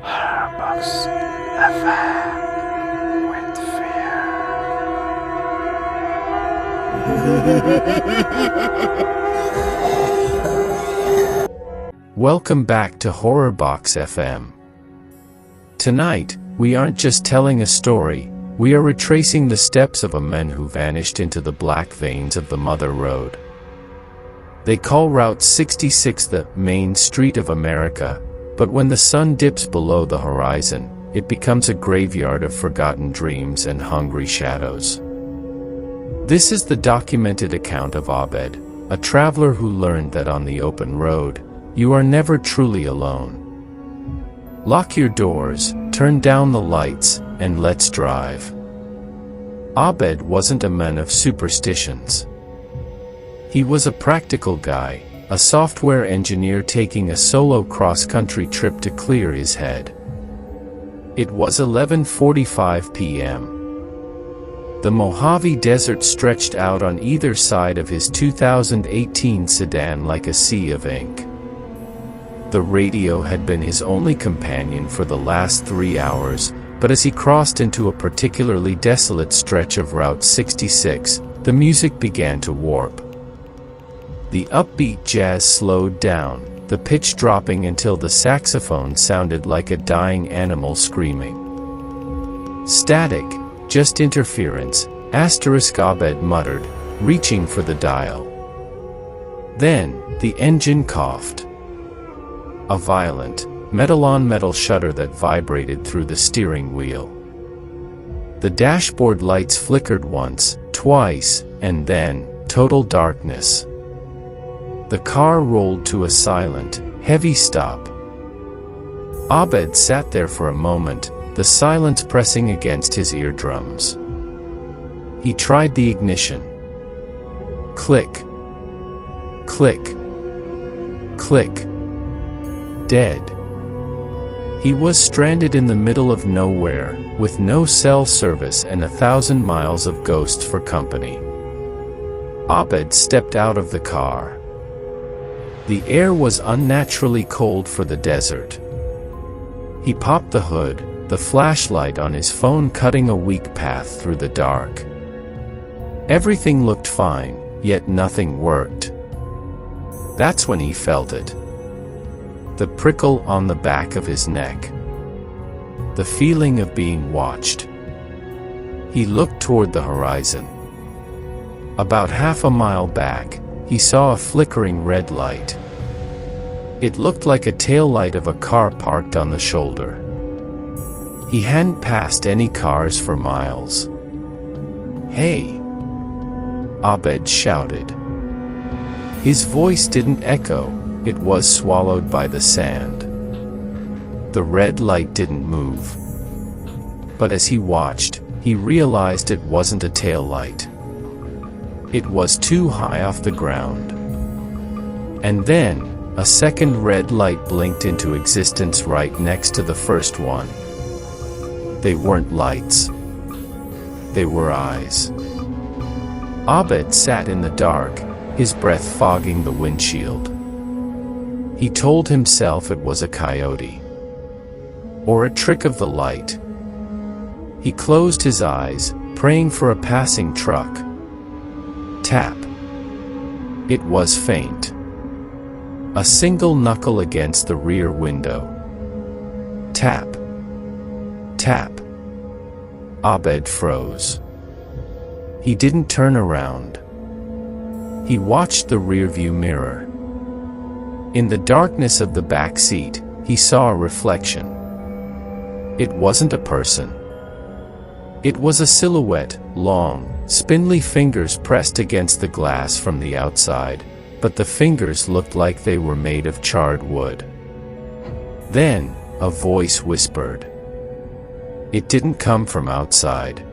Box FM with fear. Welcome back to Horror Box FM. Tonight, we aren't just telling a story, we are retracing the steps of a man who vanished into the black veins of the Mother Road. They call Route 66 the Main Street of America, but when the sun dips below the horizon, it becomes a graveyard of forgotten dreams and hungry shadows. This is the documented account of Abed, a traveler who learned that on the open road, you are never truly alone. Lock your doors, turn down the lights, and let's drive. Abed wasn't a man of superstitions. He was a practical guy, a software engineer taking a solo cross-country trip to clear his head. It was 11:45 p.m. The Mojave Desert stretched out on either side of his 2018 sedan like a sea of ink. The radio had been his only companion for the last 3 hours, but as he crossed into a particularly desolate stretch of Route 66, the music began to warp. The upbeat jazz slowed down, the pitch dropping until the saxophone sounded like a dying animal screaming. Static, just interference, Abed muttered, reaching for the dial. Then, the engine coughed. A violent, metal-on-metal shudder that vibrated through the steering wheel. The dashboard lights flickered once, twice, and then, total darkness. The car rolled to a silent, heavy stop. Abed sat there for a moment, the silence pressing against his eardrums. He tried the ignition. Click. Click. Click. Dead. He was stranded in the middle of nowhere, with no cell service and 1,000 miles of ghosts for company. Abed stepped out of the car. The air was unnaturally cold for the desert. He popped the hood, the flashlight on his phone cutting a weak path through the dark. Everything looked fine, yet nothing worked. That's when he felt it. The prickle on the back of his neck. The feeling of being watched. He looked toward the horizon. About half a mile back, he saw a flickering red light. It looked like a taillight of a car parked on the shoulder. He hadn't passed any cars for miles. "Hey!" Abed shouted. His voice didn't echo. It was swallowed by the sand. The red light didn't move. But as he watched, he realized it wasn't a tail light. It was too high off the ground. And then, a second red light blinked into existence right next to the first one. They weren't lights. They were eyes. Abed sat in the dark, his breath fogging the windshield. He told himself it was a coyote. Or a trick of the light. He closed his eyes, praying for a passing truck. Tap. It was faint. A single knuckle against the rear window. Tap. Tap. Abed froze. He didn't turn around. He watched the rearview mirror. In the darkness of the back seat, he saw a reflection. It wasn't a person. It was a silhouette, long, spindly fingers pressed against the glass from the outside, but the fingers looked like they were made of charred wood. Then, a voice whispered. It didn't come from outside.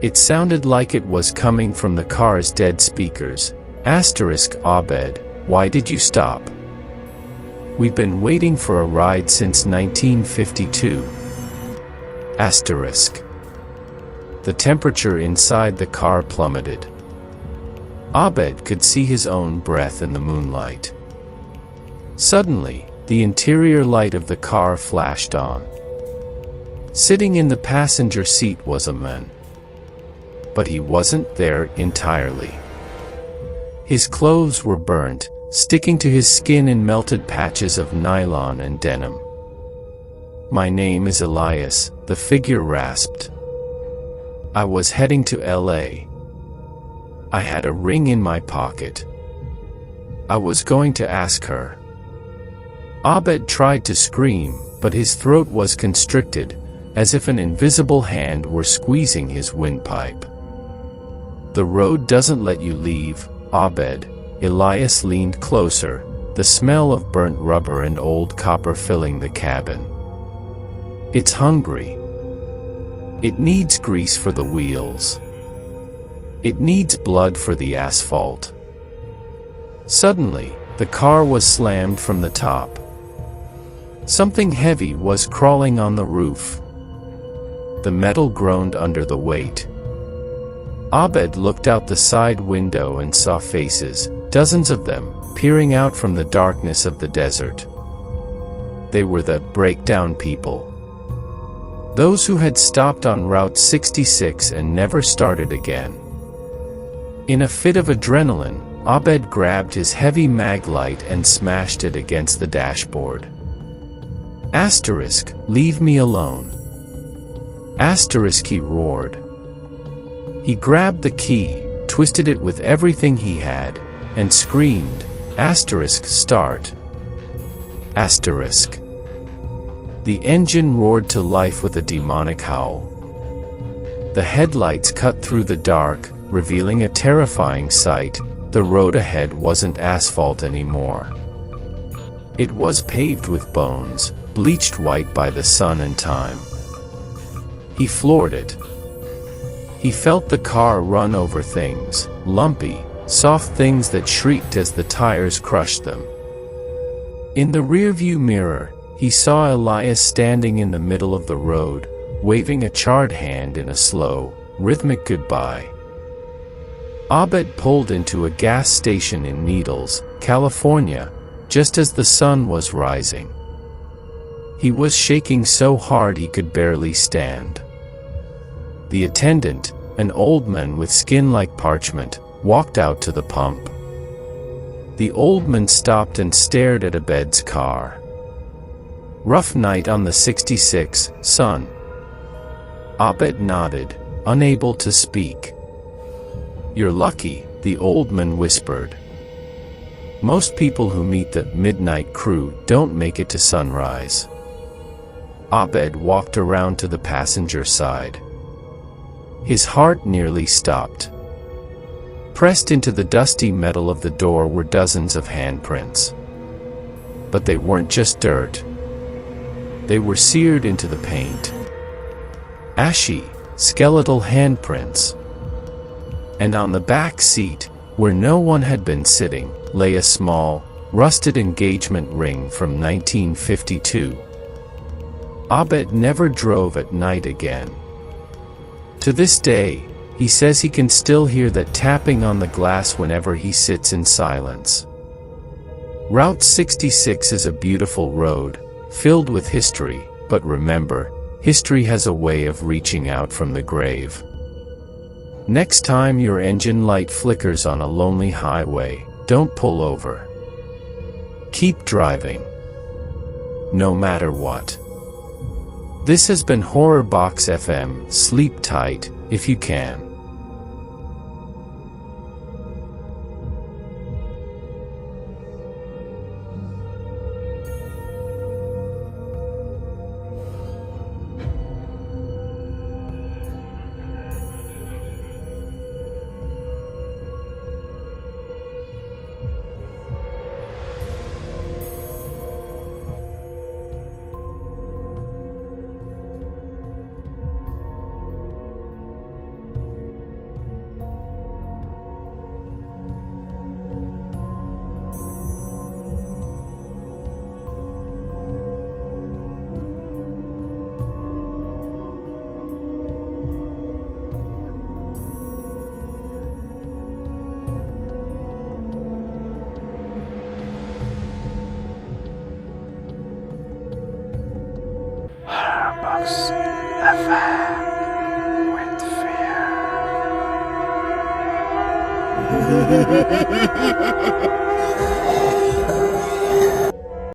It sounded like it was coming from the car's dead speakers. Abed, why did you stop? We've been waiting for a ride since 1952. The temperature inside the car plummeted. Abed could see his own breath in the moonlight. Suddenly, the interior light of the car flashed on. Sitting in the passenger seat was a man. But he wasn't there entirely. His clothes were burnt, sticking to his skin in melted patches of nylon and denim. "My name is Elias," the figure rasped. "I was heading to LA. I had a ring in my pocket. I was going to ask her." Abed tried to scream, but his throat was constricted, as if an invisible hand were squeezing his windpipe. "The road doesn't let you leave, Abed." Elias leaned closer, the smell of burnt rubber and old copper filling the cabin. "It's hungry. It needs grease for the wheels. It needs blood for the asphalt." Suddenly, the car was slammed from the top. Something heavy was crawling on the roof. The metal groaned under the weight. Abed looked out the side window and saw faces, dozens of them, peering out from the darkness of the desert. They were the breakdown people. Those who had stopped on Route 66 and never started again. In a fit of adrenaline, Abed grabbed his heavy mag light and smashed it against the dashboard. "Asterisk, leave me alone." "Asterisk," he roared. He grabbed the key, twisted it with everything he had, and screamed, "Asterisk, start." Asterisk. The engine roared to life with a demonic howl. The headlights cut through the dark, revealing a terrifying sight. The road ahead wasn't asphalt anymore. It was paved with bones, bleached white by the sun and time. He floored it. He felt the car run over things, lumpy, soft things that shrieked as the tires crushed them. In the rearview mirror, he saw Elias standing in the middle of the road, waving a charred hand in a slow, rhythmic goodbye. Abed pulled into a gas station in Needles, California, just as the sun was rising. He was shaking so hard he could barely stand. The attendant, an old man with skin like parchment, walked out to the pump. The old man stopped and stared at Abed's car. "Rough night on the 66, son." Abed nodded, unable to speak. "You're lucky," the old man whispered. "Most people who meet the midnight crew don't make it to sunrise." Abed walked around to the passenger side. His heart nearly stopped. Pressed into the dusty metal of the door were dozens of handprints. But they weren't just dirt. They were seared into the paint. Ashy, skeletal handprints. And on the back seat, where no one had been sitting, lay a small, rusted engagement ring from 1952. Abed never drove at night again. To this day, he says he can still hear that tapping on the glass whenever he sits in silence. Route 66 is a beautiful road, filled with history, but remember, history has a way of reaching out from the grave. Next time your engine light flickers on a lonely highway, don't pull over. Keep driving. No matter what. This has been Horror Box FM. Sleep tight, if you can. Horrorbox FM with fear.